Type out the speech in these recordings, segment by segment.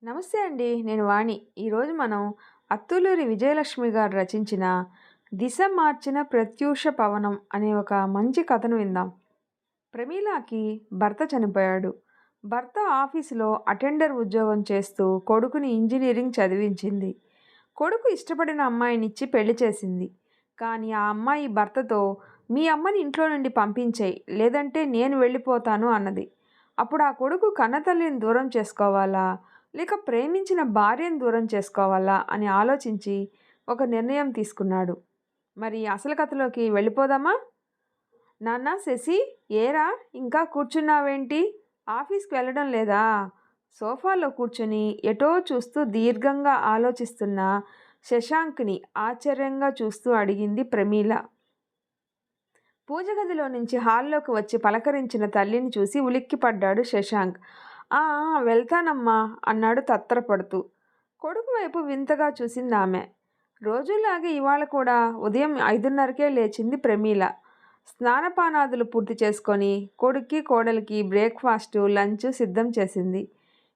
నమస్తే అండి. నేను వాణి. ఈరోజు మనం అత్తులూరి విజయలక్ష్మి గారు రచించిన 'దిశ మార్చిన ప్రత్యూష పవనం' అనే ఒక మంచి కథను విందాం. ప్రమీలాకి భర్త చనిపోయాడు. భర్త ఆఫీసులో అటెండర్ ఉద్యోగం చేస్తూ కొడుకుని ఇంజనీరింగ్ చదివించింది. కొడుకు ఇష్టపడిన అమ్మాయినిచ్చి పెళ్లి చేసింది. కానీ ఆ అమ్మాయి భర్తతో మీ అమ్మని ఇంట్లో నుండి పంపించేయి, లేదంటే నేను వెళ్ళిపోతాను అన్నది. అప్పుడు ఆ కొడుకు కన్నతల్లిని దూరం చేసుకోవాలా, లేక ప్రేమించిన భార్యను దూరం చేసుకోవాలా అని ఆలోచించి ఒక నిర్ణయం తీసుకున్నాడు. మరి అసలు కథలోకి వెళ్ళిపోదామా? నాన్న శశి, ఏరా ఇంకా కూర్చున్నావేంటి? ఆఫీస్కి వెళ్ళడం లేదా? సోఫాలో కూర్చుని ఎటో చూస్తూ దీర్ఘంగా ఆలోచిస్తున్న శశాంక్ని ఆశ్చర్యంగా చూస్తూ అడిగింది ప్రమీల. పూజ గదిలో నుంచి హాల్లోకి వచ్చి పలకరించిన తల్లిని చూసి ఉలిక్కిపడ్డాడు శశాంక్. ఆ వెళ్తానమ్మా అన్నాడు తత్తరపడుతూ. కొడుకు వైపు వింతగా చూసింది ఆమె. రోజులాగే ఇవాళ కూడా ఉదయం 5:30కే లేచింది ప్రమీల. స్నానపానాదులు పూర్తి చేసుకొని కొడుక్కి కోడలికి బ్రేక్ఫాస్టు లంచ్ సిద్ధం చేసింది.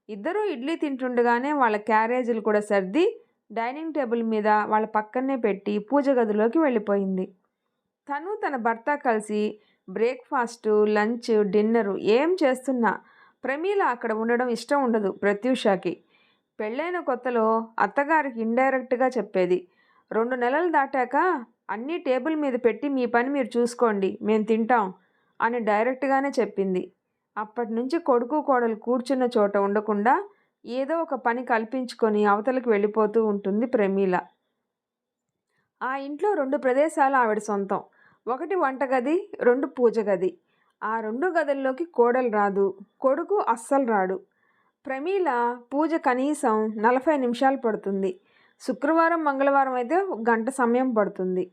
ఇద్దరూ ఇడ్లీ తింటుండగానే వాళ్ళ క్యారేజీలు కూడా సర్ది డైనింగ్ టేబుల్ మీద వాళ్ళ పక్కనే పెట్టి పూజ గదిలోకి వెళ్ళిపోయింది. తను తన భర్త కలిసి బ్రేక్ఫాస్టు లంచ్ డిన్నరు ఏం చేస్తున్నా ప్రమీల అక్కడ ఉండడం ఇష్టం ఉండదు ప్రత్యూషకి. పెళ్ళైన కొత్తలో అత్తగారికి ఇండైరెక్ట్గా చెప్పేది. 2 నెలలు దాటాక అన్నీ టేబుల్ మీద పెట్టి మీ పని మీరు చూసుకోండి, మేము తింటాం అని డైరెక్ట్గానే చెప్పింది. అప్పటి నుంచి కొడుకు కోడలు కూర్చున్న చోట ఉండకుండా ఏదో ఒక పని కల్పించుకొని అవతలకి వెళ్ళిపోతూ ఉంటుంది ప్రమీల. ఆ ఇంట్లో 2 ప్రదేశాలు ఆవిడ సొంతం. ఒకటి వంటగది, 2 పూజ గది. ఆ 2 గదుల్లోకి కోడలు రాదు, కొడుకు అస్సలు రాడు. ప్రమీల పూజ కనీసం 40 నిమిషాలు పడుతుంది. శుక్రవారం మంగళవారం అయితే ఒక గంట సమయం పడుతుంది.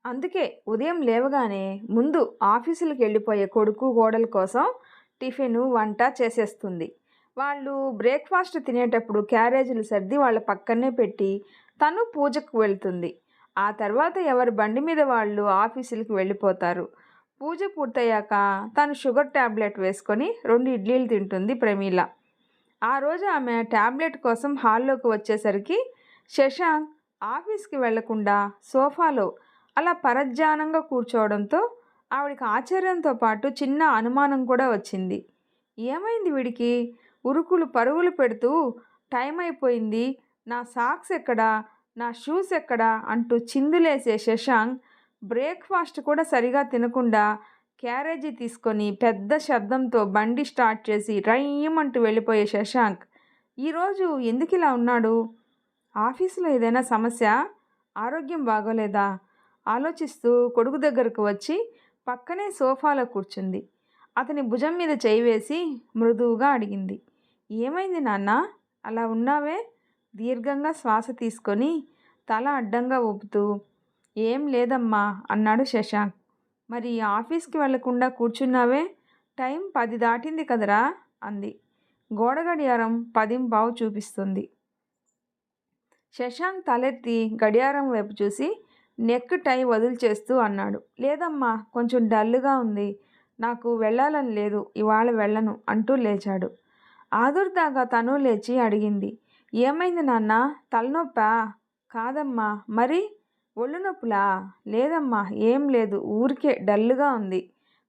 అందుకే ఉదయం లేవగానే ముందు ఆఫీసులకు వెళ్ళిపోయే కొడుకు కోడల కోసం టిఫిను వంట చేసేస్తుంది. వాళ్ళు బ్రేక్ఫాస్ట్ తినేటప్పుడు క్యారేజీలు సర్ది వాళ్ళ పక్కనే పెట్టి తను పూజకు వెళ్తుంది. ఆ తర్వాత ఎవరి బండి మీద వాళ్ళు ఆఫీసులకు వెళ్ళిపోతారు. పూజ పూర్తయ్యాక తను షుగర్ ట్యాబ్లెట్ వేసుకొని 2 ఇడ్లీలు తింటుంది ప్రమీల. ఆ రోజు ఆమె ట్యాబ్లెట్ కోసం హాల్లోకి వచ్చేసరికి శశాంక్ ఆఫీస్కి వెళ్లకుండా సోఫాలో అలా పరధ్యానంగా కూర్చోవడంతో ఆవిడికి ఆశ్చర్యంతో పాటు చిన్న అనుమానం కూడా వచ్చింది. ఏమైంది వీడికి? ఉరుకులు పరుగులు పెడుతూ టైం అయిపోయింది, నా సాక్స్ ఎక్కడా, నా షూస్ ఎక్కడా అంటూ చిందులేసే శశాంక్ బ్రేక్ఫాస్ట్ కూడా సరిగా తినకుండా క్యారేజీ తీసుకొని పెద్ద శబ్దంతో బండి స్టార్ట్ చేసి రయ్యమంటూ వెళ్ళిపోయే శశాంక్ ఈరోజు ఎందుకు ఇలా ఉన్నాడు? ఆఫీసులో ఏదైనా సమస్య? ఆరోగ్యం బాగోలేదా? ఆలోచిస్తూ కొడుకు దగ్గరకు వచ్చి పక్కనే సోఫాలో కూర్చుంది. అతని భుజం మీద చేయి వేసి మృదువుగా అడిగింది. ఏమైంది నాన్న, అలా ఉన్నావే? దీర్ఘంగా శ్వాస తీసుకొని తల అడ్డంగా ఊపుతూ ఏం లేదమ్మా అన్నాడు శశాంక్. మరి ఆఫీస్కి వెళ్లకుండా కూర్చున్నావే? టైం 10 దాటింది కదరా అంది. గోడ గడియారం 10:15 చూపిస్తుంది. శశాంక్ తలెత్తి గడియారం వైపు చూసి నెక్ టై వదిలిచేస్తూ అన్నాడు. లేదమ్మా, కొంచెం డల్గా ఉంది, నాకు వెళ్ళాలని లేదు, ఇవాళ వెళ్ళను అంటూ లేచాడు. ఆదుర్దాగా తను లేచి అడిగింది. ఏమైంది నాన్న, తలనొప్పా? కాదమ్మా. మరి? ఒళ్ళు నొప్పులా? లేదమ్మా, ఏం లేదు, ఊరికే డల్గా ఉంది,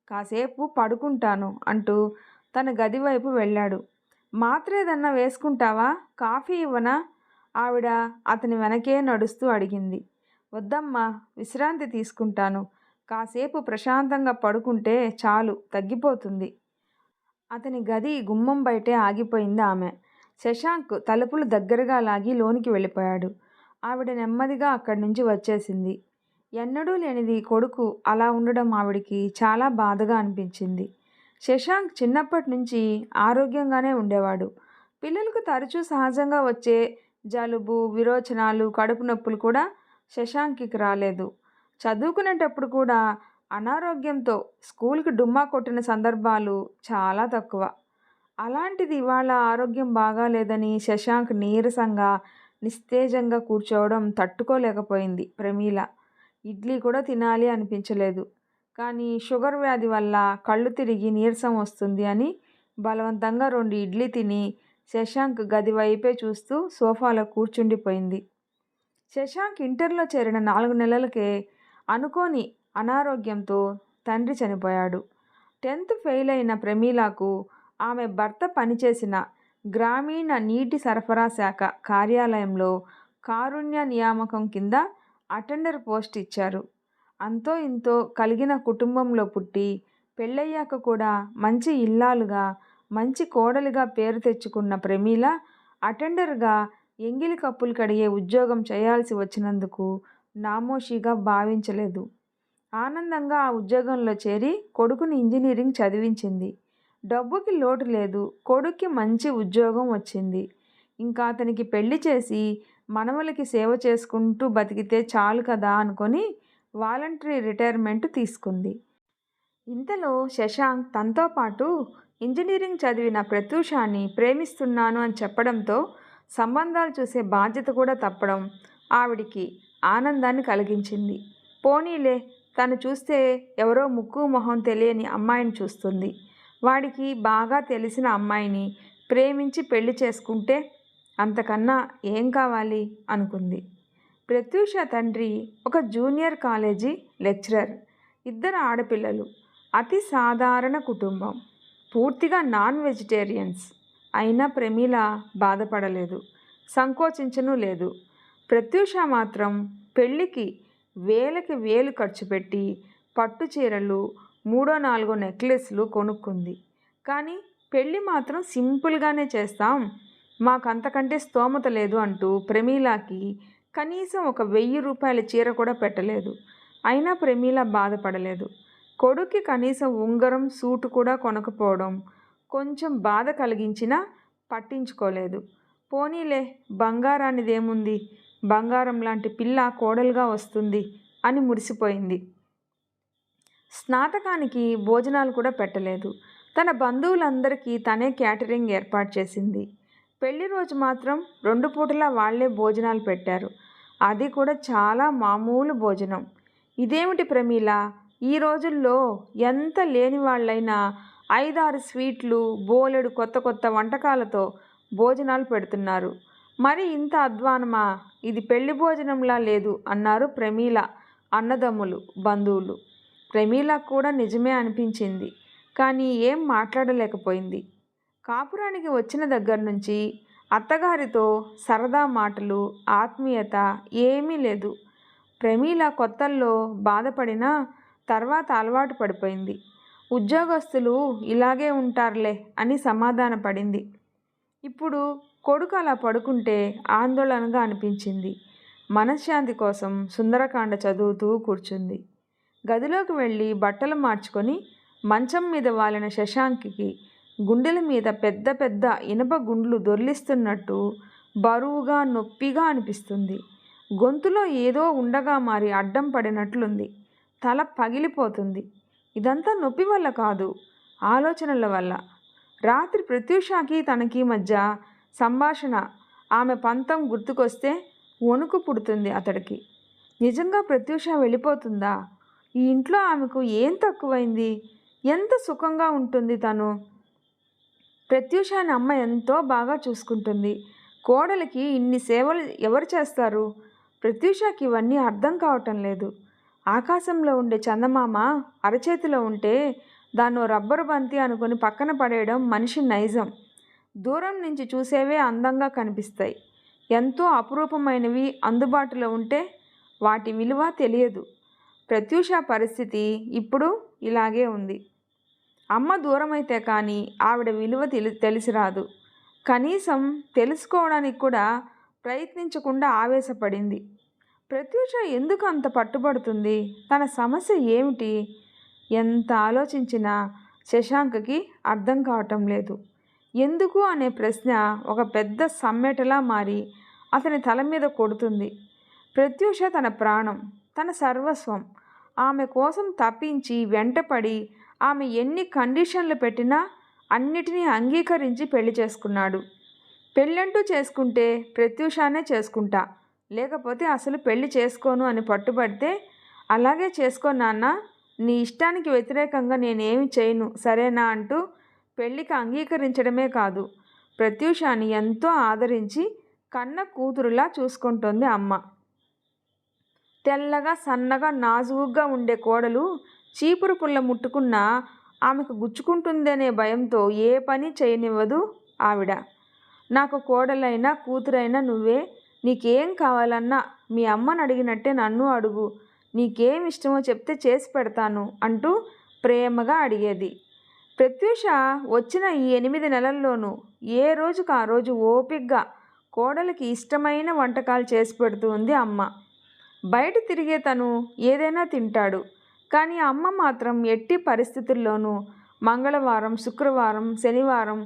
కాసేపు పడుకుంటాను అంటూ తన గది వైపు వెళ్ళాడు. మాత్ర ఏదన్నా వేసుకుంటావా? కాఫీ ఇవ్వనా? ఆవిడ అతని వెనకే నడుస్తూ అడిగింది. వద్దమ్మా, విశ్రాంతి తీసుకుంటాను, కాసేపు ప్రశాంతంగా పడుకుంటే చాలు, తగ్గిపోతుంది. అతని గది గుమ్మం బయటే ఆగిపోయింది ఆమె. శశాంక్ తలుపులు దగ్గరగా లాగి లోనికి వెళ్ళిపోయాడు. ఆవిడ నెమ్మదిగా అక్కడి నుంచి వచ్చేసింది. ఎన్నడూ లేనిది కొడుకు అలా ఉండడం ఆవిడికి చాలా బాధగా అనిపించింది. శశాంక్ చిన్నప్పటి నుంచి ఆరోగ్యంగానే ఉండేవాడు. పిల్లలకు తరచూ సహజంగా వచ్చే జలుబు, విరోచనాలు, కడుపు నొప్పులు కూడా శశాంక్కి రాలేదు. చదువుకునేటప్పుడు కూడా అనారోగ్యంతో స్కూల్కి డుమ్మా కొట్టిన సందర్భాలు చాలా తక్కువ. అలాంటిది ఇవాళ ఆరోగ్యం బాగాలేదని శశాంక్ నీరసంగా నిస్తేజంగా కూర్చోవడం తట్టుకోలేకపోయింది ప్రమీల. ఇడ్లీ కూడా తినాలి అనిపించలేదు. కానీ షుగర్ వ్యాధి వల్ల కళ్ళు తిరిగి నీరసం వస్తుంది అని బలవంతంగా 2 ఇడ్లీ తిని శశాంక్ గది వైపే చూస్తూ సోఫాలో కూర్చుండిపోయింది. శశాంక్ ఇంటర్లో చేరిన 4 నెలలకే అనుకోని అనారోగ్యంతో తండ్రి చనిపోయాడు. 10th ఫెయిల్ అయిన ప్రమీలకు ఆమె భర్త పనిచేసిన గ్రామీణ నీటి సరఫరా శాఖ కార్యాలయంలో కారుణ్య నియామకం కింద అటెండర్ పోస్ట్ ఇచ్చారు. అంతో ఇంతో కలిగిన కుటుంబంలో పుట్టి పెళ్ళయ్యాక కూడా మంచి ఇల్లాలుగా, మంచి కోడలిగా పేరు తెచ్చుకున్న ప్రమీల అటెండర్గా ఎంగిలి కప్పులు కడిగే ఉద్యోగం చేయాల్సి వచ్చినందుకు నామోషీగా భావించలేదు. ఆనందంగా ఆ ఉద్యోగంలో చేరి కొడుకుని ఇంజనీరింగ్ చదివించింది. డబ్బుకి లోటు లేదు. కొడుక్కి మంచి ఉద్యోగం వచ్చింది. ఇంకా అతనికి పెళ్లి చేసి మనవలకి సేవ చేసుకుంటూ బతికితే చాలు కదా అనుకొని వాలంటరీ రిటైర్మెంట్ తీసుకుంది. ఇంతలో శశాంక్ తనతో పాటు ఇంజనీరింగ్ చదివిన ప్రత్యూషాని ప్రేమిస్తున్నాను అని చెప్పడంతో సంబంధాలు చూసే బాధ్యత కూడా తప్పడం ఆవిడికి ఆనందాన్ని కలిగించింది. పోనీలే, తను చూస్తే ఎవరో ముక్కు మొహం తెలియని అమ్మాయిని చూస్తుంది. వాడికి బాగా తెలిసిన అమ్మాయిని ప్రేమించి పెళ్లి చేసుకుంటే అంతకన్నా ఏం కావాలి అనుకుంది. ప్రత్యూష తండ్రి ఒక జూనియర్ కాలేజీ లెక్చరర్. 2 ఆడపిల్లలు. అతి సాధారణ కుటుంబం. పూర్తిగా నాన్ వెజిటేరియన్స్. అయినా ప్రమీల బాధపడలేదు, సంకోచించను లేదు. ప్రత్యూష మాత్రం పెళ్ళికి వేలకి వేలు ఖర్చు పెట్టి పట్టు చీరలు, 3-4 నెక్లెస్లు కొనుక్కుంది. కానీ పెళ్ళి మాత్రం సింపుల్గానే చేస్తాం, మాకంతకంటే స్తోమత లేదు అంటూ ప్రమీలకి కనీసం ఒక 1000 రూపాయల చీర కూడా పెట్టలేదు. అయినా ప్రమీల బాధపడలేదు. కొడుక్కి కనీసం ఉంగరం, సూటు కూడా కొనకపోవడం కొంచెం బాధ కలిగించినా పట్టించుకోలేదు. పోనీలే, బంగారానిదేముంది, బంగారం లాంటి పిల్ల కోడలుగా వస్తుంది అని మురిసిపోయింది. స్నాతకానికి భోజనాలు కూడా పెట్టలేదు. తన బంధువులందరికీ తనే క్యాటరింగ్ ఏర్పాటు చేసింది. పెళ్లి రోజు మాత్రం 2 పూటలా వాళ్లే భోజనాలు పెట్టారు. అది కూడా చాలా మామూలు భోజనం. ఇదేమిటి ప్రమీల, ఈ రోజుల్లో ఎంత లేని వాళ్ళైనా 5-6 స్వీట్లు, బోలెడు కొత్త కొత్త వంటకాలతో భోజనాలు పెడుతున్నారు. మరి ఇంత అధ్వానమా, ఇది పెళ్లి భోజనంలా లేదు అన్నారు ప్రమీల అన్నదమ్ములు, బంధువులు. ప్రమీలకు కూడా నిజమే అనిపించింది. కానీ ఏం మాట్లాడలేకపోయింది. కాపురానికి వచ్చిన దగ్గర నుంచి అత్తగారితో సరదా మాటలు, ఆత్మీయత ఏమీ లేదు. ప్రమీల కొత్తల్లో బాధపడినా తర్వాత అలవాటు పడిపోయింది. ఉద్యోగస్తులు ఇలాగే ఉంటారులే అని సమాధానపడింది. ఇప్పుడు కొడుకు అలా పడుకుంటే ఆందోళనగా అనిపించింది. మనశ్శాంతి కోసం సుందరకాండ చదువుతూ కూర్చుంది. గదిలోకి వెళ్ళి బట్టలు మార్చుకొని మంచం మీద వాలిన శశాంక్కి గుండెల మీద పెద్ద పెద్ద ఇనప గుండ్లు దొర్లిస్తున్నట్టు బరువుగా, నొప్పిగా అనిపిస్తుంది. గొంతులో ఏదో ఉండగా మారి అడ్డం పడినట్లుంది. తల పగిలిపోతుంది. ఇదంతా నొప్పి వల్ల కాదు, ఆలోచనల వల్ల. రాత్రి ప్రత్యూషకి తనకి మధ్య సంభాషణ, ఆమె పంతం గుర్తుకొస్తే వణుకు పుడుతుంది అతడికి. నిజంగా ప్రత్యూష వెళ్ళిపోతుందా? ఈ ఇంట్లో ఆమెకు ఏం తక్కువైంది? ఎంత సుఖంగా ఉంటుంది తను? ప్రత్యూషని అమ్మ ఎంతో బాగా చూసుకుంటుంది. కోడలికి ఇన్ని సేవలు ఎవరు చేస్తారు? ప్రత్యూషకి ఇవన్నీ అర్థం కావటం లేదు. ఆకాశంలో ఉండే చందమామ అరచేతిలో ఉంటే దాన్నో రబ్బరు బంతి అనుకుని పక్కన పడేయడం మనిషి నైజం. దూరం నుంచి చూసేవే అందంగా కనిపిస్తాయి. ఎంతో అపురూపమైనవి అందుబాటులో ఉంటే వాటి విలువ తెలియదు. ప్రత్యూష పరిస్థితి ఇప్పుడు ఇలాగే ఉంది. అమ్మ దూరమైతే కానీ ఆవిడ విలువ తెలిసిరాదు. కనీసం తెలుసుకోవడానికి కూడా ప్రయత్నించకుండా ఆవేశపడింది. ప్రత్యూష ఎందుకు అంత పట్టుబడుతుంది? తన సమస్య ఏమిటి? ఎంత ఆలోచించినా శశాంక్కి అర్థం కావటం లేదు. ఎందుకు అనే ప్రశ్న ఒక పెద్ద సమ్మెటలా మారి అతని తల మీద కొడుతుంది. ప్రత్యూష తన ప్రాణం, తన సర్వస్వం. ఆమె కోసం తప్పించి వెంటపడి ఆమె ఎన్ని కండిషన్లు పెట్టినా అన్నిటినీ అంగీకరించి పెళ్లి చేసుకున్నాడు. పెళ్ళంటూ చేసుకుంటే ప్రత్యూషానే చేసుకుంటా, లేకపోతే అసలు పెళ్లి చేసుకోను అని పట్టుబడితే, అలాగే చేసుకో నాన్న, నీ ఇష్టానికి వ్యతిరేకంగా నేనేమి చేయను సరేనా అంటూ పెళ్ళికి అంగీకరించడమే కాదు, ప్రత్యూషాని ఎంతో ఆదరించి కన్న కూతురులా చూసుకుంటోంది అమ్మ. తెల్లగా సన్నగా నాజూగ్గా ఉండే కోడలు చీపురు పుల్ల ముట్టుకున్నా ఆమెకు గుచ్చుకుంటుందనే భయంతో ఏ పని చేయనివ్వదు ఆవిడ. నాకు కోడలైనా కూతురైనా నువ్వే, నీకేం కావాలన్నా మీ అమ్మని అడిగినట్టే నన్ను అడుగు, నీకేం ఇష్టమో చెప్తే చేసి పెడతాను అంటూ ప్రేమగా అడిగేది. ప్రత్యూష వచ్చిన ఈ 8 నెలల్లోనూ ఏ రోజుకు ఆ రోజు ఓపిగ్గా కోడలికి ఇష్టమైన వంటకాలు చేసి పెడుతూ ఉంది అమ్మ. బయట తిరిగే తను ఏదైనా తింటాడు, కానీ అమ్మ మాత్రం ఎట్టి పరిస్థితుల్లోనూ మంగళవారం, శుక్రవారం, శనివారం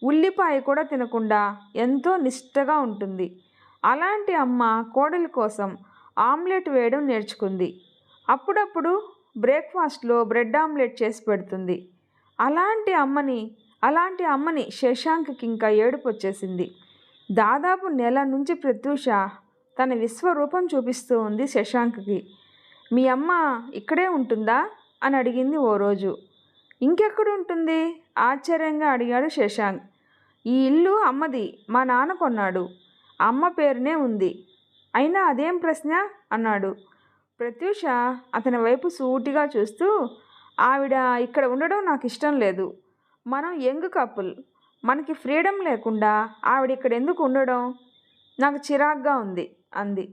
ఉల్లిపాయ కూడా తినకుండా ఎంతో నిష్టగా ఉంటుంది. అలాంటి అమ్మ కోడలి కోసం ఆమ్లెట్ వేయడం నేర్చుకుంది. అప్పుడప్పుడు బ్రేక్ఫాస్ట్లో బ్రెడ్ ఆమ్లెట్ చేసి పెడుతుంది. అలాంటి అమ్మని శశాంక్కి ఇంకా ఏడుపు వచ్చేసింది. దాదాపు నెల నుంచి ప్రత్యూష తన విశ్వరూపం చూపిస్తూ ఉంది శశాంక్కి. మీ అమ్మ ఇక్కడే ఉంటుందా అని అడిగింది ఓ రోజు. ఇంకెక్కడ ఉంటుంది ఆశ్చర్యంగా అడిగాడు శశాంక్. ఈ ఇల్లు అమ్మది, మా నాన్న కొన్నాడు, అమ్మ పేరునే ఉంది. అయినా అదేం ప్రశ్న అన్నాడు. ప్రత్యూష అతని వైపు సూటిగా చూస్తూ, ఆవిడ ఇక్కడ ఉండడం నాకు ఇష్టం లేదు. మనం యంగ్ కపుల్, మనకి ఫ్రీడమ్ లేకుండా ఆవిడ ఇక్కడ ఎందుకు ఉండడం, నాకు చిరాగ్గా ఉంది అంది.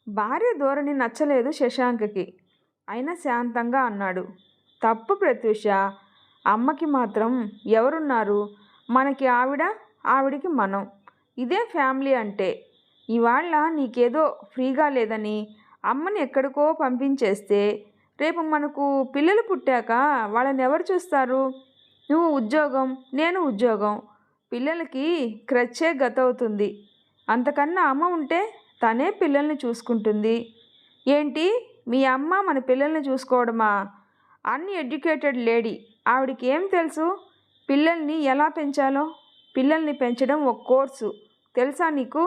భార్య ధోరణి నచ్చలేదు శశాంక్కి. అయినా శాంతంగా అన్నాడు, తప్పు ప్రత్యూష, అమ్మకి మాత్రం ఎవరున్నారు, మనకి ఆవిడ, ఆవిడికి మనం, ఇదే ఫ్యామిలీ అంటే. ఇవాళ నీకేదో ఫ్రీగా లేదని అమ్మని ఎక్కడికో పంపించేస్తే రేపు మనకు పిల్లలు పుట్టాక వాళ్ళని ఎవరు చూస్తారు? నువ్వు ఉద్యోగం, నేను ఉద్యోగం, పిల్లలకి క్రచ్చే గతవుతుంది. అంతకన్నా అమ్మ ఉంటే తనే పిల్లల్ని చూసుకుంటుంది. ఏంటి మీ అమ్మ మన పిల్లల్ని చూసుకోవడమా? అన్ఎడ్యుకేటెడ్ లేడీ, ఆవిడికి ఏం తెలుసు పిల్లల్ని ఎలా పెంచాలో? పిల్లల్ని పెంచడం ఒక కోర్సు, తెలుసా నీకు?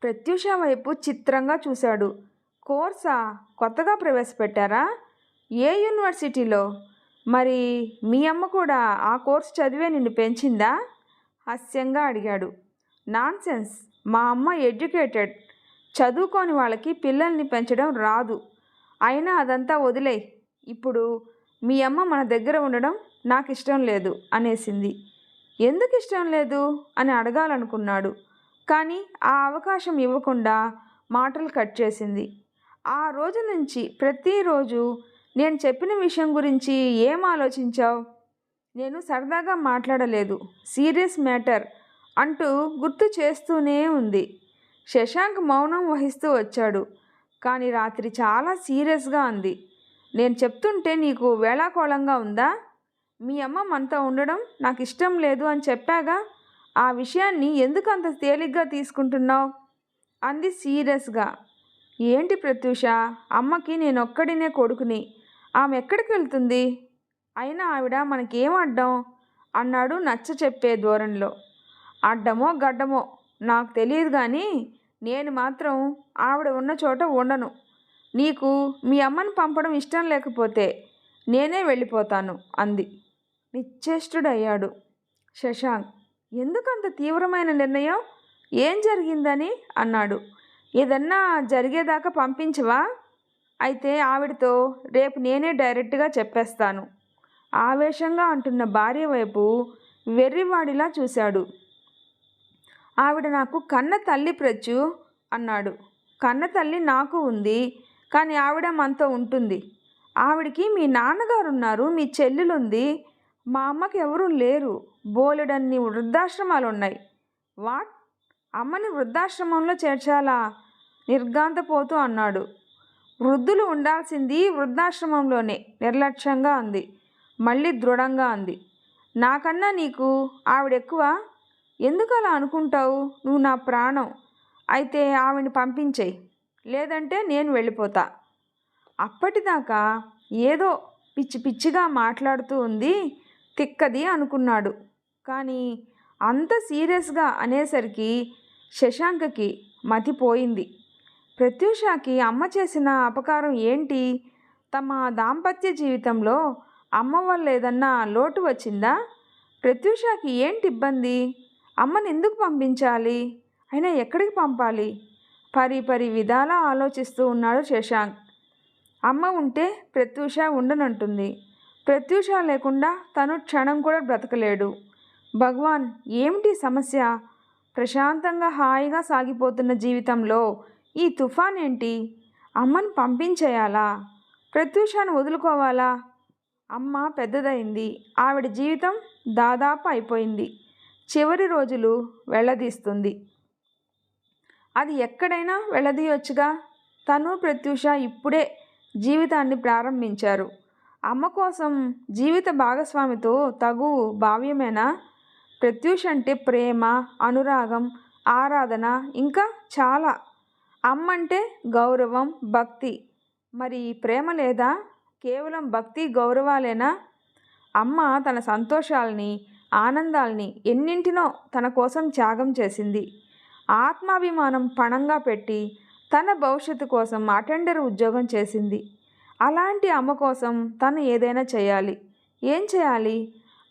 ప్రత్యూష వైపు చిత్రంగా చూశాడు. కోర్సా? కొత్తగా ప్రవేశపెట్టారా? ఏ యూనివర్సిటీలో? మరి మీ అమ్మ కూడా ఆ కోర్సు చదివే నిన్ను పెంచిందా? హాస్యంగా అడిగాడు. నాన్సెన్స్, మా అమ్మ ఎడ్యుకేటెడ్, చదువుకోని వాళ్ళకి పిల్లల్ని పెంచడం రాదు. అయినా అదంతా వదిలేయ్, ఇప్పుడు మీ అమ్మ మన దగ్గర ఉండడం నాకు ఇష్టం లేదు అనేసింది. ఎందుకు ఇష్టం లేదు అని అడగాలనుకున్నాడు, కానీ ఆ అవకాశం ఇవ్వకుండా మాటలు కట్ చేసింది. ఆ రోజు నుంచి ప్రతిరోజు నేను చెప్పిన విషయం గురించి ఏం ఆలోచించావు? నేను సరదాగా మాట్లాడలేదు, సీరియస్ మ్యాటర్ అంటూ గుర్తు చేస్తూనే ఉంది. శశాంక్ మౌనం వహిస్తూ వచ్చాడు, కానీ రాత్రి చాలా సీరియస్గా అంది. నేను చెప్తుంటే నీకు వేళాకోళంగా ఉందా? మీ అమ్మ మనతో ఉండడం నాకు ఇష్టం లేదు అని చెప్పాగా, ఆ విషయాన్ని ఎందుకు అంత తేలిగ్గా తీసుకుంటున్నావు అంది సీరియస్గా. ఏంటి ప్రత్యూష, అమ్మకి నేనొక్కడినే కొడుకుని, ఆమె ఎక్కడికి వెళ్తుంది? అయినా ఆవిడ మనకేం అడ్డం అన్నాడు నచ్చ చెప్పే ధోరణిలో. అడ్డమో గడ్డమో నాకు తెలియదు, కానీ నేను మాత్రం ఆవిడ ఉన్న చోట ఉండను. నీకు మీ అమ్మని పంపడం ఇష్టం లేకపోతే నేనే వెళ్ళిపోతాను అంది. నిశ్చేష్టుడయ్యాడు శశాంక్. ఎందుకంత తీవ్రమైన నిర్ణయం? ఏం జరిగిందని అన్నాడు. ఏదన్నా జరిగేదాకా పంపించవా? అయితే ఆవిడతో రేపు నేనే డైరెక్ట్గా చెప్పేస్తాను. ఆవేశంగా అంటున్న భార్య వైపు వెర్రివాడిలా చూశాడు. ఆవిడ నాకు కన్న తల్లి ప్రత్యు అన్నాడు. కన్న తల్లి నాకు ఉంది, కానీ ఆవిడ మనతో ఉంటుంది. ఆవిడికి మీ నాన్నగారు ఉన్నారు, మీ చెల్లెలుంది, మా అమ్మకి ఎవరూ లేరు. బోలెడన్ని వృద్ధాశ్రమాలు ఉన్నాయి. వాట్? అమ్మని వృద్ధాశ్రమంలో చేర్చాలా? నిర్ఘాంతపోతూ అన్నాడు. వృద్ధులు ఉండాల్సింది వృద్ధాశ్రమంలోనే, నిర్లక్ష్యంగా అంది. మళ్ళీ దృఢంగా అంది. నాకన్నా నీకు ఆవిడెక్కువ? ఎందుకు అలా అనుకుంటావు? నువ్వు నా ప్రాణం. అయితే ఆవిడని పంపించేయి, లేదంటే నేను వెళ్ళిపోతా. అప్పటిదాకా ఏదో పిచ్చి పిచ్చిగా మాట్లాడుతూ ఉంది, తిక్కది అనుకున్నాడు. కానీ అంత సీరియస్గా అనేసరికి శశాంక్కి మతిపోయింది. ప్రత్యూషకి అమ్మ చేసిన అపకారం ఏంటి? తమ దాంపత్య జీవితంలో అమ్మ వల్ల ఏదన్నా లోటు వచ్చిందా? ప్రత్యూషకి ఏంటి ఇబ్బంది? అమ్మని ఎందుకు పంపించాలి? అయినా ఎక్కడికి పంపాలి? పరి విధాలా ఆలోచిస్తూ ఉన్నాడు శశాంక్. అమ్మ ఉంటే ప్రత్యూష ఉండనంటుంది. ప్రత్యూష లేకుండా తను క్షణం కూడా బ్రతకలేడు. భగవాన్, ఏమిటి సమస్య? ప్రశాంతంగా హాయిగా సాగిపోతున్న జీవితంలో ఈ తుఫాన్ ఏంటి? అమ్మను పంపించేయాలా? ప్రత్యూషను వదులుకోవాలా? అమ్మ పెద్దదైంది. ఆవిడ జీవితం దాదాపు అయిపోయింది. చివరి రోజులు వెళ్ళదీస్తుంది. అది ఎక్కడైనా వెళ్ళదీయొచ్చుగా. తను ప్రత్యూష ఇప్పుడే జీవితాన్ని ప్రారంభించారు. అమ్మ కోసం జీవిత భాగస్వామితో తగు భావ్యమేనా? ప్రత్యూష అంటే ప్రేమ, అనురాగం, ఆరాధన, ఇంకా చాలా. అమ్మ అంటే గౌరవం, భక్తి. మరి ప్రేమ లేదా? కేవలం భక్తి, గౌరవాలేనా? అమ్మ తన సంతోషాలని, ఆనందాల్ని ఎన్నింటినో తన కోసం త్యాగం చేసింది. ఆత్మాభిమానం పణంగా పెట్టి తన భవిష్యత్తు కోసం అటెండర్ ఉద్యోగం చేసింది. అలాంటి అమ్మ కోసం తను ఏదైనా చేయాలి. ఏం చేయాలి?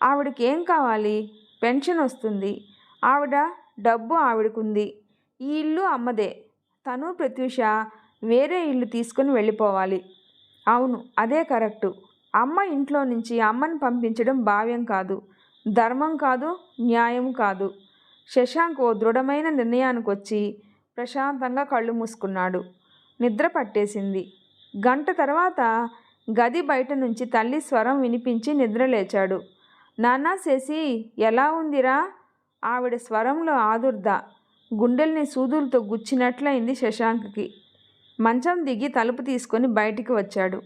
ఆవిడకి ఏం కావాలి? పెన్షన్ వస్తుంది. ఆవిడ డబ్బు ఆవిడకుంది. ఈ ఇల్లు అమ్మదే. తను ప్రత్యూష వేరే ఇల్లు తీసుకుని వెళ్ళిపోవాలి. అవును, అదే కరెక్టు. అమ్మ ఇంట్లో నుంచి అమ్మని పంపించడం భావ్యం కాదు, ధర్మం కాదు, న్యాయం కాదు. శశాంక్ ఓ దృఢమైన నిర్ణయానికి వచ్చి ప్రశాంతంగా కళ్ళు మూసుకున్నాడు. నిద్ర పట్టేసింది. గంట తర్వాత గది బయట నుంచి తల్లి స్వరం వినిపించి నిద్రలేచాడు. నాన్నా శశి, ఎలా ఉందిరా? ఆవిడ స్వరంలో ఆదుర్ద గుండెల్ని సూదులతో గుచ్చినట్లయింది శశాంక్కి. మంచం దిగి తలుపు తీసుకొని బయటికి వచ్చాడు.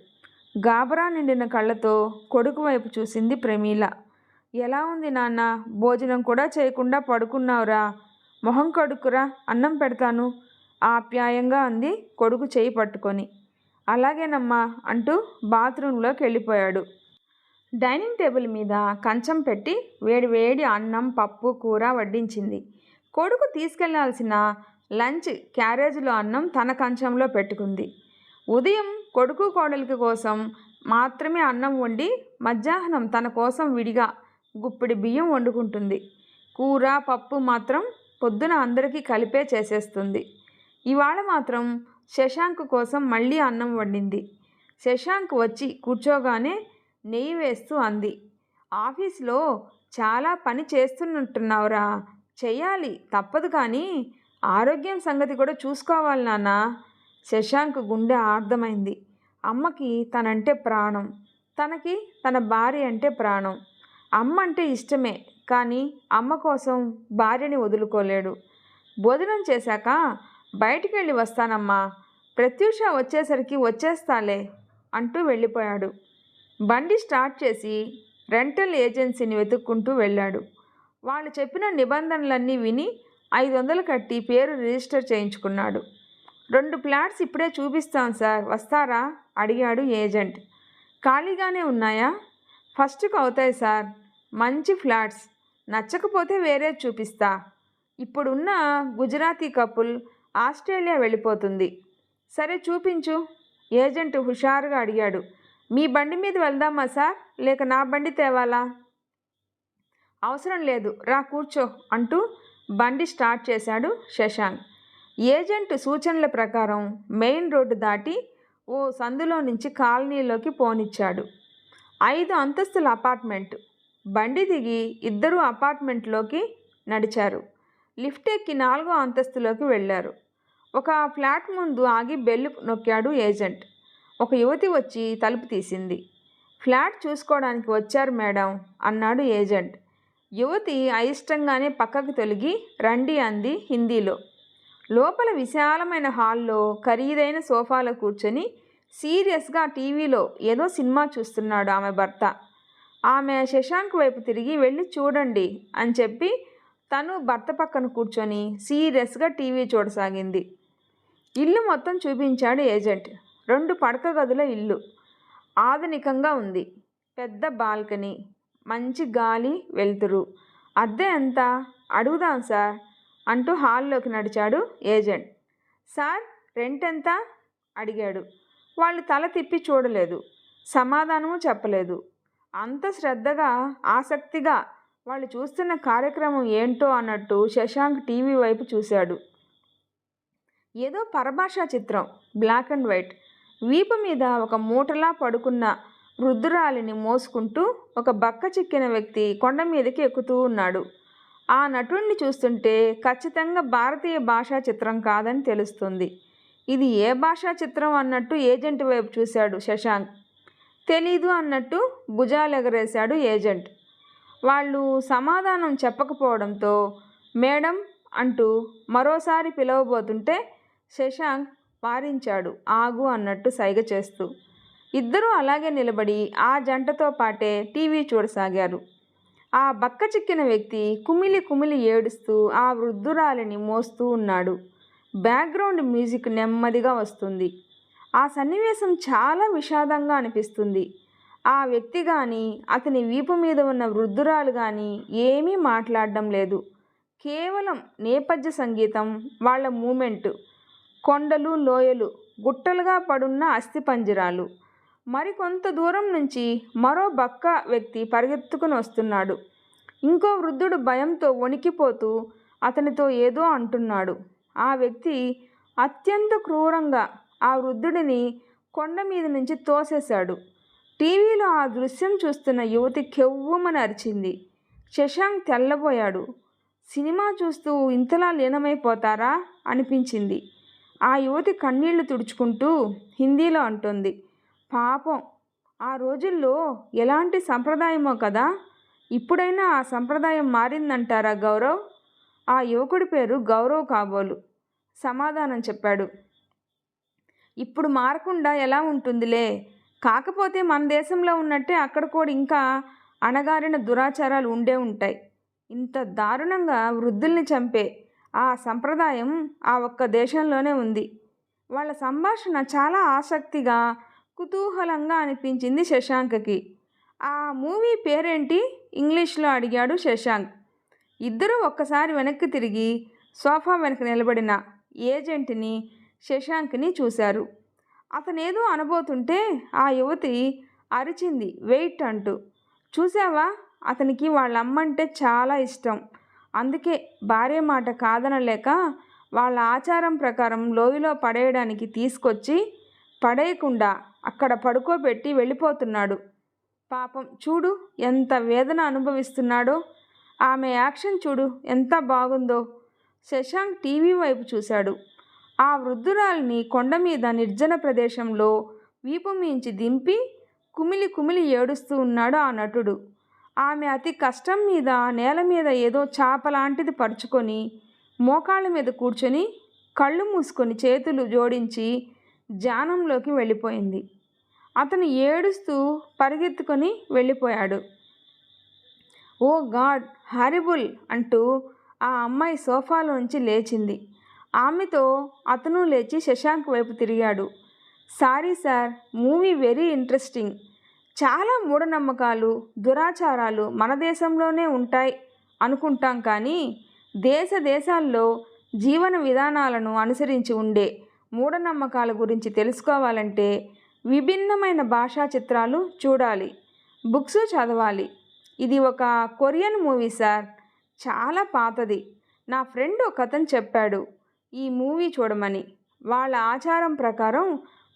గాబరా నిండిన కళ్ళతో కొడుకు వైపు చూసింది ప్రమీల. ఎలా ఉంది నాన్న? భోజనం కూడా చేయకుండా పడుకున్నావురా? మొహం కడుక్కురా, అన్నం పెడతాను ఆప్యాయంగా అంది కొడుకు చేయి పట్టుకొని. అలాగేనమ్మా అంటూ బాత్రూంలోకి వెళ్ళిపోయాడు. డైనింగ్ టేబుల్ మీద కంచం పెట్టి వేడి వేడి అన్నం, పప్పు, కూర వడ్డించింది. కొడుకు తీసుకెళ్లాల్సిన లంచ్ క్యారేజీలో అన్నం తన కంచంలో పెట్టుకుంది. ఉదయం కొడుకు కోడలికి కోసం మాత్రమే అన్నం వండి మధ్యాహ్నం తన కోసం విడిగా గుప్పిడి బియ్యం వండుకుంటుంది. కూర, పప్పు మాత్రం పొద్దున అందరికీ కలిపే చేసేస్తుంది. ఇవాళ మాత్రం శశాంక్ కోసం మళ్ళీ అన్నం వండింది. శశాంక్ వచ్చి కూర్చోగానే నెయ్యి వేస్తూ అంది, ఆఫీస్లో చాలా పని చేస్తున్నట్టున్నావురా. చెయ్యాలి, తప్పదు, కానీ ఆరోగ్యం సంగతి కూడా చూసుకోవాలి నాన్న. శశాంక్ గుండె ఆర్ద్రమైంది. అమ్మకి తనంటే ప్రాణం, తనకి తన భార్య అంటే ప్రాణం. అమ్మ అంటే ఇష్టమే, కానీ అమ్మ కోసం భార్యని వదులుకోలేడు. భోజనం చేశాక బయటికి వెళ్ళి వస్తానమ్మా, ప్రత్యూష వచ్చేసరికి వచ్చేస్తాలే అంటూ వెళ్ళిపోయాడు. బండి స్టార్ట్ చేసి రెంటల్ ఏజెన్సీని వెతుక్కుంటూ వెళ్ళాడు. వాళ్ళు చెప్పిన నిబంధనలన్నీ విని 500 కట్టి పేరు రిజిస్టర్ చేయించుకున్నాడు. 2 ఫ్లాట్స్ ఇప్పుడే చూపిస్తాం సార్, వస్తారా? అడిగాడు ఏజెంట్. ఖాళీగానే ఉన్నాయా? ఫస్ట్కు అవుతాయి సార్, మంచి ఫ్లాట్స్. నచ్చకపోతే వేరే చూపిస్తా. ఇప్పుడున్న గుజరాతీ కపుల్ ఆస్ట్రేలియా వెళ్ళిపోతుంది. సరే చూపించు, ఏజెంట్ హుషారుగా అడిగాడు. మీ బండి మీద వెళ్దామా సార్, లేక నా బండి తేవాలా? అవసరం లేదు, రా కూర్చో అంటూ బండి స్టార్ట్ చేశాడు శశాంక్. ఏజెంట్ సూచనల ప్రకారం మెయిన్ రోడ్డు దాటి ఓ సందులో నుంచి కాలనీలోకి పోనిచ్చాడు. 5 అంతస్తుల అపార్ట్మెంట్. బండి దిగి ఇద్దరూ అపార్ట్మెంట్లోకి నడిచారు. లిఫ్ట్ ఎక్కి 4వ అంతస్తులోకి వెళ్ళారు. ఒక ఫ్లాట్ ముందు ఆగి బెల్లు నొక్కాడు ఏజెంట్. ఒక యువతి వచ్చి తలుపు తీసింది. ఫ్లాట్ చూసుకోవడానికి వచ్చారు మేడం అన్నాడు ఏజెంట్. యువతి అయిష్టంగానే పక్కకు తొలగి రండి అంది హిందీలో. లోపల విశాలమైన హాల్లో ఖరీదైన సోఫాలో కూర్చొని సీరియస్గా టీవీలో ఏదో సినిమా చూస్తున్నాడు ఆమె భర్త. ఆమె శశాంక్ వైపు తిరిగి వెళ్ళి చూడండి అని చెప్పి తను భర్త పక్కన కూర్చొని సీరియస్గా టీవీ చూడసాగింది. ఇల్లు మొత్తం చూపించాడు ఏజెంట్. 2 పడక గదుల ఇల్లు. ఆధునికంగా ఉంది. పెద్ద బాల్కనీ, మంచి గాలి, వెలుతురు. అద్దె ఎంత? అడుగుదాం సార్ అంటూ హాల్లోకి నడిచాడు ఏజెంట్. సార్, రెంట్ ఎంత అడిగాడు. వాళ్ళు తల తిప్పి చూడలేదు, సమాధానము చెప్పలేదు. అంత శ్రద్ధగా, ఆసక్తిగా వాళ్ళు చూస్తున్న కార్యక్రమం ఏంటో అన్నట్టు శశాంక్ టీవీ వైపు చూశాడు. ఏదో పరభాషా చిత్రం, బ్లాక్ అండ్ వైట్. వీపు మీద ఒక మూటలా పడుకున్న వృద్ధురాలిని మోసుకుంటూ ఒక బక్క చిక్కిన వ్యక్తి కొండ మీదకి ఎక్కుతూ ఉన్నాడు. ఆ నటుడిని చూస్తుంటే ఖచ్చితంగా భారతీయ భాషా చిత్రం కాదని తెలుస్తుంది. ఇది ఏ భాషా చిత్రం అన్నట్టు ఏజెంట్ వైపు చూశాడు శశాంక్. తెలీదు అన్నట్టు భుజాలెగరేశాడు ఏజెంట్. వాళ్ళు సమాధానం చెప్పకపోవడంతో మేడం అంటూ మరోసారి పిలవబోతుంటే శశాంక్ వారించాడు ఆగు అన్నట్టు సైగ చేస్తూ. ఇద్దరూ అలాగే నిలబడి ఆ జంటతో పాటే టీవీ చూడసాగారు. ఆ బక్క చిక్కిన వ్యక్తి కుమిలి కుమిలి ఏడుస్తూ ఆ వృద్ధురాలిని మోస్తూ ఉన్నాడు. బ్యాక్గ్రౌండ్ మ్యూజిక్ నెమ్మదిగా వస్తుంది. ఆ సన్నివేశం చాలా విషాదంగా అనిపిస్తుంది. ఆ వ్యక్తి కానీ అతని వీపు మీద ఉన్న వృద్ధురాలు కానీ ఏమీ మాట్లాడడం లేదు. కేవలం నేపథ్య సంగీతం, వాళ్ళ మూమెంటు. కొండలు, లోయలు, గుట్టలుగా పడున్న అస్థిపంజరాలు. మరికొంత దూరం నుంచి మరో బక్క వ్యక్తి పరిగెత్తుకుని వస్తున్నాడు. ఇంకో వృద్ధుడు భయంతో వణికిపోతూ అతనితో ఏదో అంటున్నాడు. ఆ వ్యక్తి అత్యంత క్రూరంగా ఆ వృద్ధుడిని కొండ మీద నుంచి తోసేశాడు. టీవీలో ఆ దృశ్యం చూస్తున్న యువతి కెవ్వుమని అరిచింది. శశాంక్ తెల్లబోయాడు. సినిమా చూస్తూ ఇంతలా లీనమైపోతారా అనిపించింది. ఆ యువతి కన్నీళ్లు తుడుచుకుంటూ హిందీలో అంటోంది, పాపం, ఆ రోజుల్లో ఎలాంటి సంప్రదాయమో కదా, ఇప్పుడైనా ఆ సంప్రదాయం మారిందంటారా గౌరవ్? ఆ యువకుడి పేరు గౌరవ్ కాబోలు సమాధానం చెప్పాడు. ఇప్పుడు మారకుండా ఎలా ఉంటుందిలే, కాకపోతే మన దేశంలో ఉన్నట్టే అక్కడ కూడా ఇంకా అణగారిన దురాచారాలు ఉండే ఉంటాయి. ఇంత దారుణంగా వృద్ధుల్ని చంపే ఆ సంప్రదాయం ఆ ఒక్క దేశంలోనే ఉంది. వాళ్ళ సంభాషణ చాలా ఆసక్తిగా, కుతూహలంగా అనిపించింది శశాంక్కి. ఆ మూవీ పేరేంటి ఇంగ్లీష్లో అడిగాడు శశాంక్. ఇద్దరూ ఒక్కసారి వెనక్కి తిరిగి సోఫా వెనక నిలబడిన ఏజెంట్ని, శశాంక్ని చూశారు. అతనేదో అనబోతుంటే ఆ యువతి అరిచింది వెయిట్ అంటూ. చూసావా, అతనికి వాళ్ళ అమ్మంటే చాలా ఇష్టం. అందుకే భార్య మాట కాదనలేక వాళ్ళ ఆచారం ప్రకారం లోయలో పడేయడానికి తీసుకొచ్చి పడేయకుండా అక్కడ పడుకోబెట్టి వెళ్ళిపోతున్నాడు. పాపం చూడు ఎంత వేదన అనుభవిస్తున్నాడో. ఆమె యాక్షన్ చూడు ఎంత బాగుందో. శశాంక్ టీవీ వైపు చూశాడు. ఆ వృద్ధురాలిని కొండ మీద నిర్జన ప్రదేశంలో వీపు మించి దింపి కుమిలి కుమిలి ఏడుస్తూ ఉన్నాడు ఆ నటుడు. ఆమె అతి కష్టం మీద నేల మీద ఏదో చాపలాంటిది పరుచుకొని మోకాళ్ళ మీద కూర్చొని కళ్ళు మూసుకొని చేతులు జోడించి ధ్యానంలోకి వెళ్ళిపోయింది. అతను ఏడుస్తూ పరిగెత్తుకొని వెళ్ళిపోయాడు. ఓ గాడ్, హారిబుల్ అంటూ ఆ అమ్మాయి సోఫాలోంచి లేచింది. ఆమెతో అతను లేచి శశాంక్ వైపు తిరిగాడు. Sorry sir, movie very interesting. చాలా మూఢనమ్మకాలు, దురాచారాలు మన దేశంలోనే ఉంటాయి అనుకుంటాం, కానీ దేశ దేశాల్లో జీవన విధానాలను అనుసరించి ఉండే మూఢనమ్మకాల గురించి తెలుసుకోవాలంటే విభిన్నమైన భాషా చిత్రాలు చూడాలి, బుక్స్ చదవాలి. ఇది ఒక కొరియన్ మూవీ సార్, చాలా పాతది. నా ఫ్రెండ్ ఒకతను చెప్పాడు ఈ మూవీ చూడమని. వాళ్ళ ఆచారం ప్రకారం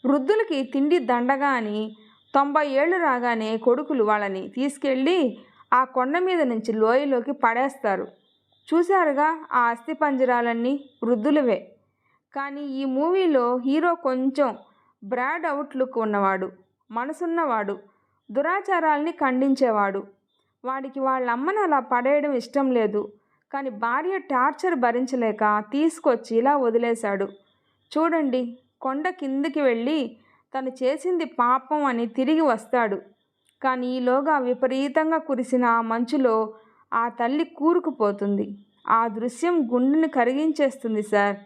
వృద్ధులకి తిండి దండగా అని 90 ఏళ్ళు రాగానే కొడుకులు వాళ్ళని తీసుకెళ్ళి ఆ కొండ మీద నుంచి లోయలోకి పడేస్తారు. చూశారుగా ఆ అస్థిపంజరాలన్నీ వృద్ధులవే. కానీ ఈ మూవీలో హీరో కొంచెం బ్రాడ్ అవుట్లుక్ ఉన్నవాడు, మనసున్నవాడు, దురాచారాల్ని ఖండించేవాడు. వాడికి వాళ్ళ అమ్మని అలా పడేయడం ఇష్టం లేదు, కానీ భార్య టార్చర్ భరించలేక తీసుకొచ్చి ఇలా వదిలేశాడు. చూడండి, కొండ కిందికి వెళ్ళి తను చేసింది పాపం అని తిరిగి వస్తాడు. కానీ ఈలోగా విపరీతంగా కురిసిన ఆ మంచులో ఆ తల్లి కూరుకుపోతుంది. ఆ దృశ్యం గుండెని కరిగించేస్తుంది సార్.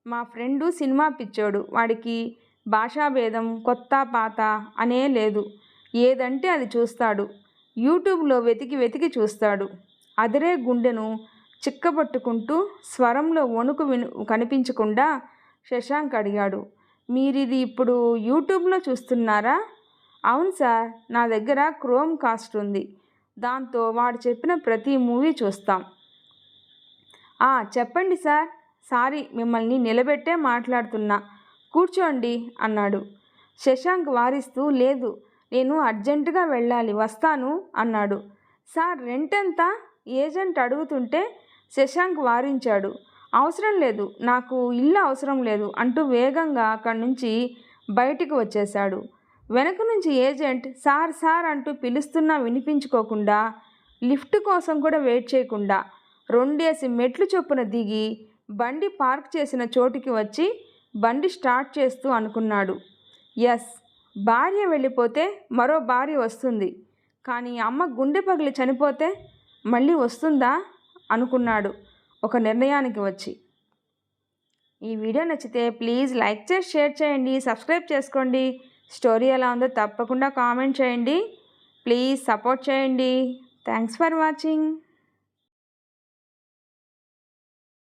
మా ఫ్రెండు సినిమా పిచ్చోడు. వాడికి భాషాభేదం, కొత్త పాత అనే లేదు. ఏదంటే అది చూస్తాడు. యూట్యూబ్లో వెతికి వెతికి చూస్తాడు. అదిరే గుండెను చిక్కబట్టుకుంటూ స్వరంలో వణుకు కనిపించకుండా శశాంక్ అడిగాడు, మీరిది ఇప్పుడు యూట్యూబ్లో చూస్తున్నారా? అవును సార్, నా దగ్గర క్రోమ్ కాస్ట్ ఉంది. దాంతో వాడు చెప్పిన ప్రతి మూవీ చూస్తాం. చెప్పండి సార్, సారీ మిమ్మల్ని నిలబెట్టే మాట్లాడుతున్నా, కూర్చోండి అన్నాడు. శశాంక్ వారిస్తూ లేదు, నేను అర్జెంటుగా వెళ్ళాలి, వస్తాను అన్నాడు. సార్ రెంట్ ఎంత? ఏజెంట్ అడుగుతుంటే శశాంక్ వారించాడు. అవసరం లేదు, నాకు ఇల్లు అవసరం లేదు అంటూ వేగంగా అక్కడి నుంచి బయటికి వచ్చేశాడు. వెనక నుంచి ఏజెంట్ సార్ సార్ అంటూ పిలుస్తున్నా వినిపించుకోకుండా, లిఫ్ట్ కోసం కూడా వెయిట్ చేయకుండా 2 మెట్లు చొప్పున దిగి బండి పార్క్ చేసిన చోటుకి వచ్చి బండి స్టార్ట్ చేస్తూ అనుకున్నాడు, ఎస్, భార్య వెళ్ళిపోతే మరో భార్య వస్తుంది, కానీ అమ్మ గుండె పగిలి చనిపోతే మళ్ళీ వస్తుందా అనుకున్నాడు ఒక నిర్ణయానికి వచ్చి. ఈ వీడియో నచ్చితే ప్లీజ్ లైక్ చేసి షేర్ చేయండి, సబ్స్క్రైబ్ చేసుకోండి. స్టోరీ ఎలా ఉందో తప్పకుండా కామెంట్ చేయండి. ప్లీజ్ సపోర్ట్ చేయండి. Thanks for watching.